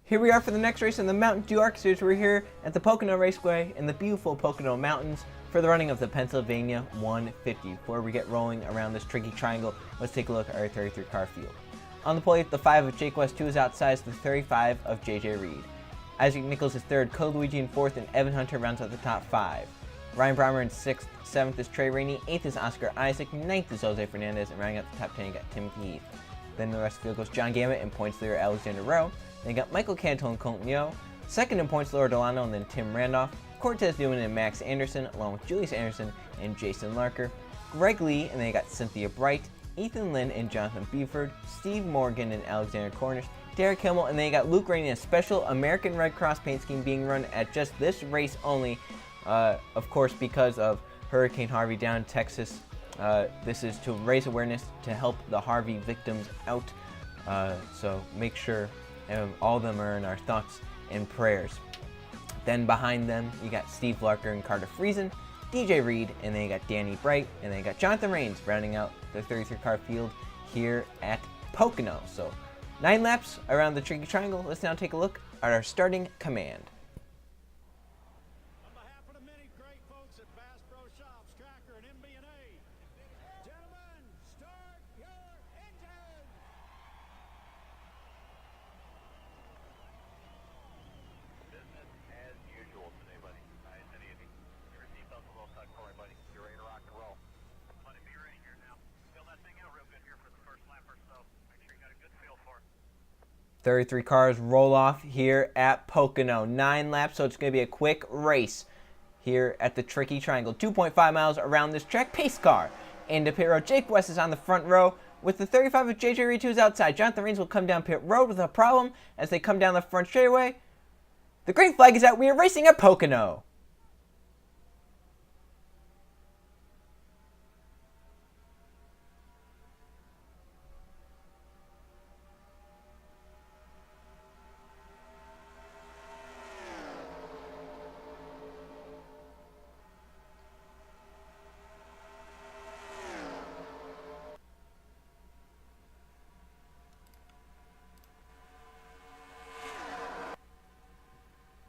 Here we are for the next race in the Mountain Dew ARCA series. We're here at the Pocono Raceway in the beautiful Pocono Mountains for the running of the Pennsylvania 150. Before we get rolling around this tricky triangle, let's take a look at our 33 car field. On the pole, the 5 of Jake West, 2 is outside, the 35 of JJ Reed. Isaac Nichols is 3rd, Code Luigi in 4th, and Evan Hunter rounds out the top 5. Ryan Brommer in 6th, 7th is Trey Rainey, 8th is Oscar Isaac, 9th is Jose Fernandez, and rounding out the top 10 you got Timothy Heath. Then the rest of the field goes John Gammett and points leader Alexander Rowe. Then you got Michael Cantone and Colton Yo. 2nd in points Laura Delano, and then Tim Randolph. Cortez Newman and Max Anderson, along with Julius Anderson and Jason Larker. Greg Lee, and then you got Cynthia Bright, Ethan Lynn and Jonathan Buford, Steve Morgan and Alexander Cornish, Derek Himmel, and then you got Luke Rainey, a special American Red Cross paint scheme being run at just this race only, of course because of Hurricane Harvey down in Texas. This is to raise awareness to help the Harvey victims out, so make sure all of them are in our thoughts and prayers. Then behind them, you got Steve Larker and Carter Friesen, DJ Reed, and then you got Danny Bright, and then you got Jonathan Rains rounding out the 33 car field here at Pocono. So 9 laps around the tricky triangle. Let's now take a look at our starting command. On behalf of the many great folks at Bass Pro Shops, Tracker, and MB&A, gentlemen, start your engines! Business as usual today, buddy. Nice and easy. Your seatbelt's a little tucked for me, buddy. You're ready to rock and roll. Let it be ready here now. Feel that thing out real good here for the first lap or so. Make sure you got a good feel for it. 33 cars roll off here at Pocono. 9 laps, so it's going to be a quick race here at the tricky triangle. 2.5 miles around this track. Pace car into pit road. Jake West is on the front row with the 35 of JJ Reed, 2 is outside. Jonathan Rains will come down pit road with a problem as they come down the front straightaway. The green flag is out. We are racing at Pocono.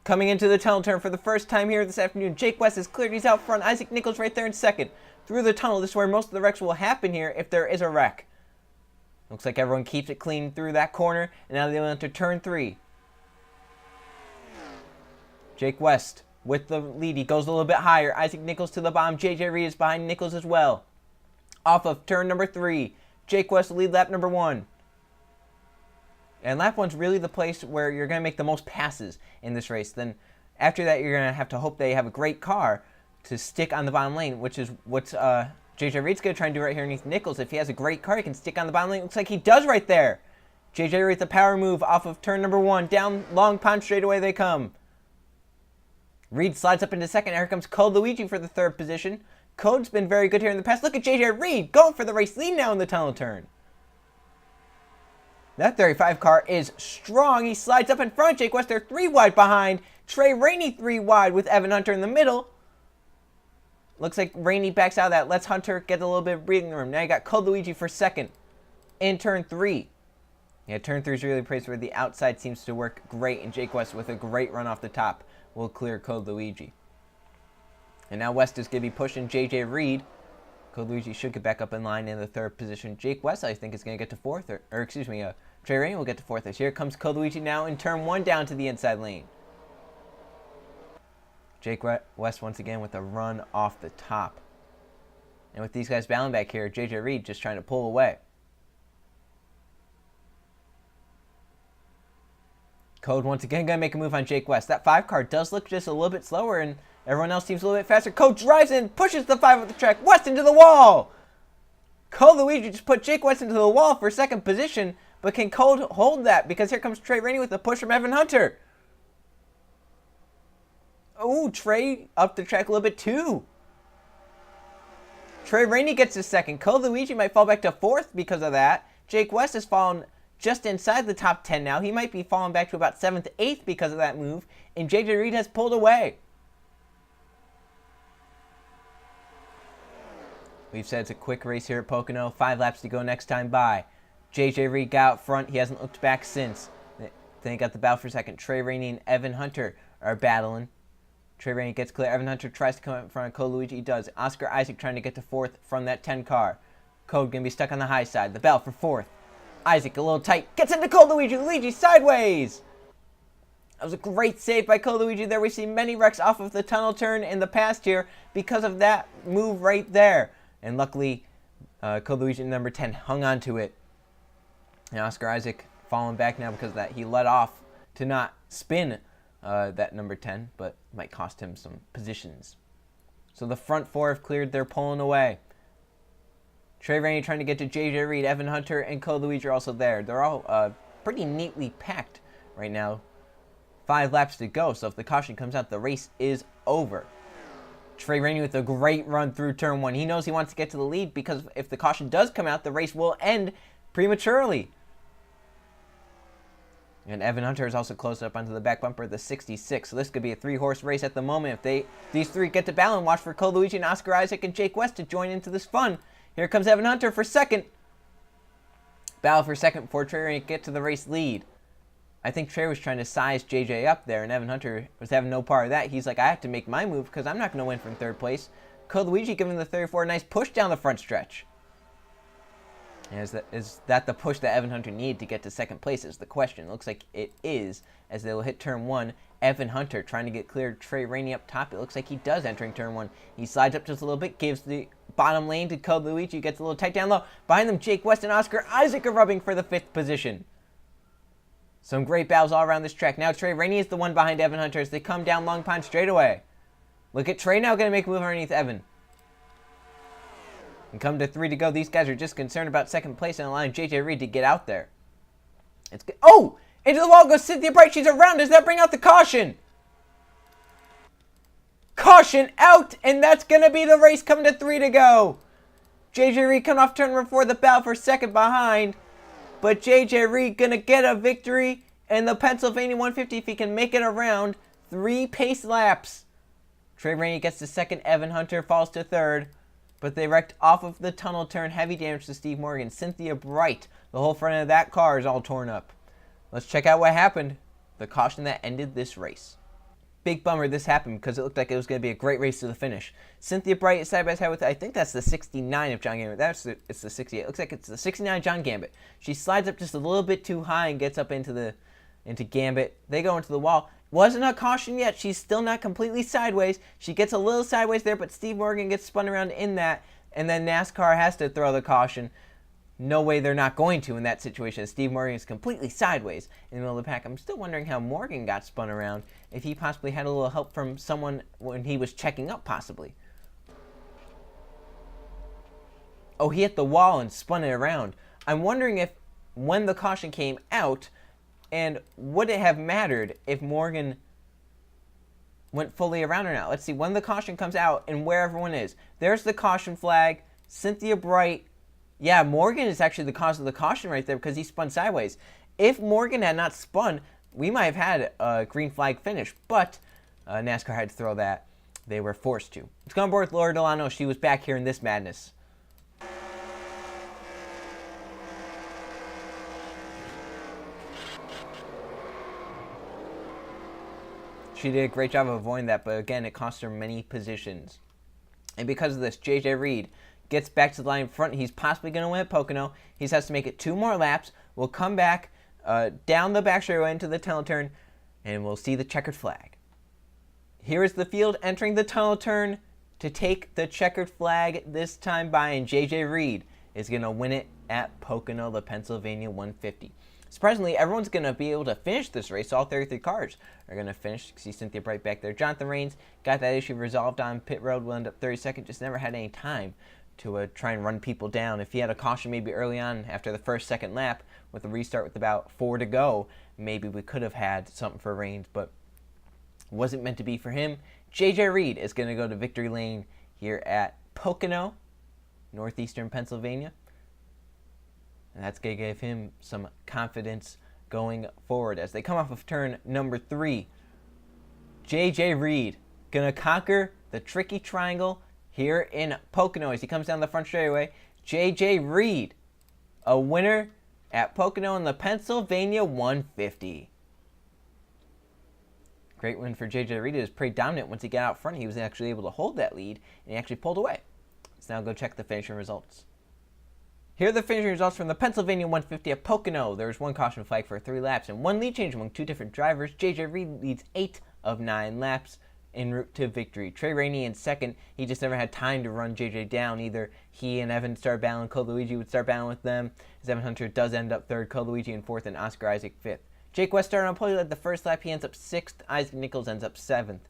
Coming into the tunnel turn for the first time here this afternoon, Jake West is cleared. He's out front. Isaac Nichols right there in 2nd. Through the tunnel, this is where most of the wrecks will happen here if there is a wreck. Looks like everyone keeps it clean through that corner, and now they will enter turn 3. Jake West with the lead. He goes a little bit higher. Isaac Nichols to the bottom. JJ Reed is behind Nichols as well. Off of turn number 3, Jake West lead lap number 1. And lap 1's really the place where you're going to make the most passes in this race. Then after that, you're going to have to hope they have a great car to stick on the bottom lane, which is what JJ Reed's going to try and do right here underneath Nichols. If he has a great car, he can stick on the bottom lane. Looks like he does right there. JJ Reed, the power move off of turn number 1. Down Long Pond straightaway they come. Reed slides up into 2nd. Here comes Code Luigi for the 3rd position. Code's been very good here in the past. Look at JJ Reed going for the race lead now in the tunnel turn. That 35 car is strong. He slides up in front. Jake West, they're 3 wide behind. Trey Rainey 3 wide with Evan Hunter in the middle. Looks like Rainey backs out of that. Lets Hunter get a little bit of breathing room. Now you got Code Luigi for 2nd in turn 3. Yeah, turn 3 is really a place where the outside seems to work great. And Jake West with a great run off the top will clear Code Luigi. And now West is going to be pushing JJ Reed. Code Luigi should get back up in line in the 3rd position. Jake West, I think, is going to get to 4th. Or excuse me, Trey Rainey will get to 4th. Here comes Code Luigi now in turn 1 down to the inside lane. Jake West once again with a run off the top. And with these guys battling back here, JJ Reed just trying to pull away. Code once again going to make a move on Jake West. That 5 car does look just a little bit slower, and everyone else seems a little bit faster. Code drives in, pushes the 5 up the track. West into the wall. Code Luigi just put Jake West into the wall for 2nd position, but can Code hold that? Because here comes Trey Rainey with a push from Evan Hunter. Oh, Trey up the track a little bit too. Trey Rainey gets to 2nd. Code Luigi might fall back to 4th because of that. Jake West has fallen just inside the top 10 now. He might be falling back to about 7th, 8th because of that move. And JJ Reed has pulled away. We've said it's a quick race here at Pocono. 5 laps to go next time by. JJ Reed got out front. He hasn't looked back since. Then you got the battle for second. Trey Rainey and Evan Hunter are battling. Trey Rainey gets clear. Evan Hunter tries to come in front of Cole Luigi. He does. Oscar Isaac trying to get to fourth from that 10 car. Code going to be stuck on the high side. The battle for fourth. Isaac a little tight. Gets into Cole Luigi. Luigi sideways. That was a great save by Cole Luigi there. We've seen many wrecks off of the tunnel turn in the past here because of that move right there. And luckily, Cole Luigi number 10 hung on to it. And Oscar Isaac falling back now because of that. He let off to not spin that number 10, but might cost him some positions. So the front four have cleared. They're pulling away. Trey Rainey trying to get to JJ Reed. Evan Hunter and Cole Luigi are also there. They're all pretty neatly packed right now. 5 laps to go, so if the caution comes out, the race is over. Trey Rainey with a great run through turn 1. He knows he wants to get to the lead because if the caution does come out, the race will end prematurely. And Evan Hunter is also close up onto the back bumper of the 66. So this could be a 3-horse race at the moment. If these three get to battle, and watch for Cole Luigi and Oscar Isaac and Jake West to join into this fun. Here comes Evan Hunter for second. Battle for second before Trey Rainey get to the race lead. I think Trey was trying to size JJ up there, and Evan Hunter was having no part of that. He's like, I have to make my move because I'm not going to win from third place. Cole Luigi giving the 34 a nice push down the front stretch. And is that the push that Evan Hunter needed to get to second place is the question. It looks like it is, as they will hit turn 1. Evan Hunter trying to get clear Trey Rainey up top. It looks like he does entering turn 1. He slides up just a little bit, gives the bottom lane to Cole Luigi, gets a little tight down low. Behind them, Jake West and Oscar Isaac are rubbing for the 5th position. Some great battles all around this track. Now Trey Rainey is the one behind Evan Hunter as they come down Long Pond straightaway. Look at Trey now going to make a move underneath Evan. And come to 3 to go. These guys are just concerned about second place and allowing JJ Reed to get out there. It's good. Oh! Into the wall goes Cynthia Bright. She's around. Does that bring out the caution? Caution out! And that's going to be the race coming to 3 to go. JJ Reed coming off turn number 4. The battle for second behind. But JJ Reed going to get a victory in the Pennsylvania 150 if he can make it around 3 pace laps. Trey Rainey gets to second. Evan Hunter falls to third. But they wrecked off of the tunnel turn. Heavy damage to Steve Morgan. Cynthia Bright. The whole front of that car is all torn up. Let's check out what happened. The caution that ended this race. Big bummer this happened because it looked like it was going to be a great race to the finish. Cynthia Bright side by side with, I think that's the 69 of John Gambit. It's the 68. It looks like it's the 69 John Gambit. She slides up just a little bit too high and gets up into Gambit. They go into the wall. Wasn't a caution yet. She's still not completely sideways. She gets a little sideways there, but Steve Morgan gets spun around in that, and then NASCAR has to throw the caution. No way they're not going to in that situation. Steve Morgan is completely sideways in the middle of the pack. I'm still wondering how Morgan got spun around, if he possibly had a little help from someone when he was checking up, possibly. Oh, he hit the wall and spun it around. I'm wondering if when the caution came out, and would it have mattered if Morgan went fully around or not? Let's see, when the caution comes out and where everyone is. There's the caution flag. Cynthia Bright. Yeah, Morgan is actually the cause of the caution right there because he spun sideways. If Morgan had not spun, we might have had a green flag finish, but NASCAR had to throw that. They were forced to. Let's go on board with Laura Delano. She was back here in this madness. She did a great job of avoiding that, but again, it cost her many positions. And because of this, JJ Reed gets back to the line in front. He's possibly going to win at Pocono. He has to make it 2 more laps. We'll come back down the back straightaway into the tunnel turn, and we'll see the checkered flag. Here is the field entering the tunnel turn to take the checkered flag this time by, and JJ Reed is going to win it at Pocono, the Pennsylvania 150. Surprisingly, everyone's going to be able to finish this race. All 33 cars are going to finish. See Cynthia Bright back there. Jonathan Rains got that issue resolved on pit road. Will end up 32nd. Just never had any time to try and run people down. If he had a caution maybe early on after the first, second lap with a restart with about 4 to go, maybe we could have had something for Rains, but wasn't meant to be for him. JJ Reed is going to go to victory lane here at Pocono, northeastern Pennsylvania. And that's going to give him some confidence going forward. As they come off of turn number 3, JJ Reed going to conquer the tricky triangle here in Pocono as he comes down the front straightaway. JJ Reed, a winner at Pocono in the Pennsylvania 150. Great win for JJ Reed. It was pretty dominant once he got out front. He was actually able to hold that lead, and he actually pulled away. Let's now go check the finishing results. Here are the finishing results from the Pennsylvania 150 at Pocono. There was one caution flag for 3 laps and one lead change among 2 different drivers. JJ Reed leads 8 of 9 laps en route to victory. Trey Rainey in second. He just never had time to run JJ down. Either he and Evan start battling, Coluigi would start battling with them, as Evan Hunter does end up third, Coluigi in fourth, and Oscar Isaac fifth. Jake West started on pole, led the first lap. He ends up 6th. Isaac Nichols ends up 7th.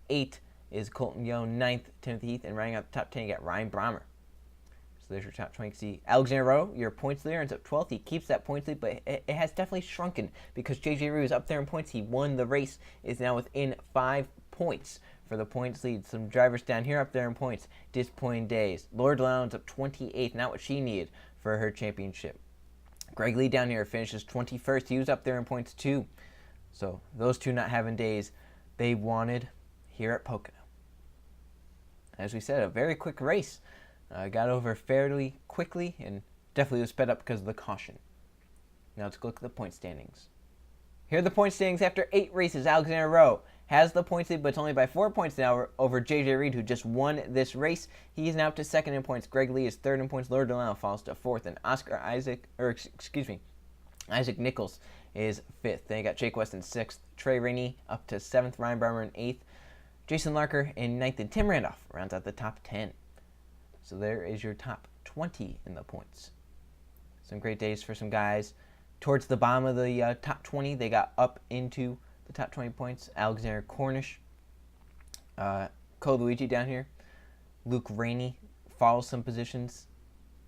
8th is Colton Yo. 9th, Timothy Heath. And rounding out the top 10, you got Ryan Brommer. So there's your top 20. See, Alexander Rowe, your points leader, ends up 12th. He keeps that points lead, but it has definitely shrunken because JJ Reed is up there in points. He won the race, is now within 5 points for the points lead. Some drivers down here up there in points. Disappointing days. Laura DeLau ends up 28th, not what she needed for her championship. Greg Lee down here finishes 21st. He was up there in points too. So those two not having days they wanted here at Pocono. As we said, a very quick race. Got over fairly quickly and definitely was sped up because of the caution. Now let's look at the point standings. Here are the point standings after 8 races. Alexander Rowe has the points lead, but it's only by 4 points now over JJ Reed, who just won this race. He is now up to 2nd in points. Greg Lee is 3rd in points. Laura DeLau falls to 4th, and Isaac Nichols is 5th. Then you got Jake West in 6th. Trey Rainey up to 7th. Ryan Brommer in 8th. Jason Larker in 9th, and Tim Randolph rounds out the top 10. So there is your top 20 in the points. Some great days for some guys. Towards the bottom of the top 20, they got up into the top 20 points. Alexander Cornish, Coluigi down here. Luke Rainey follows some positions.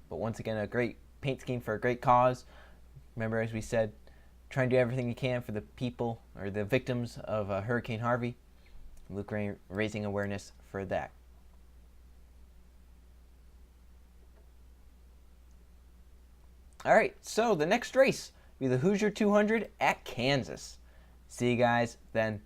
But once again, a great paint scheme for a great cause. Remember, as we said, try and do everything you can for the people or the victims of Hurricane Harvey. Luke Rainey raising awareness for that. All right, so the next race will be the Hoosier 200 at Kansas. See you guys then.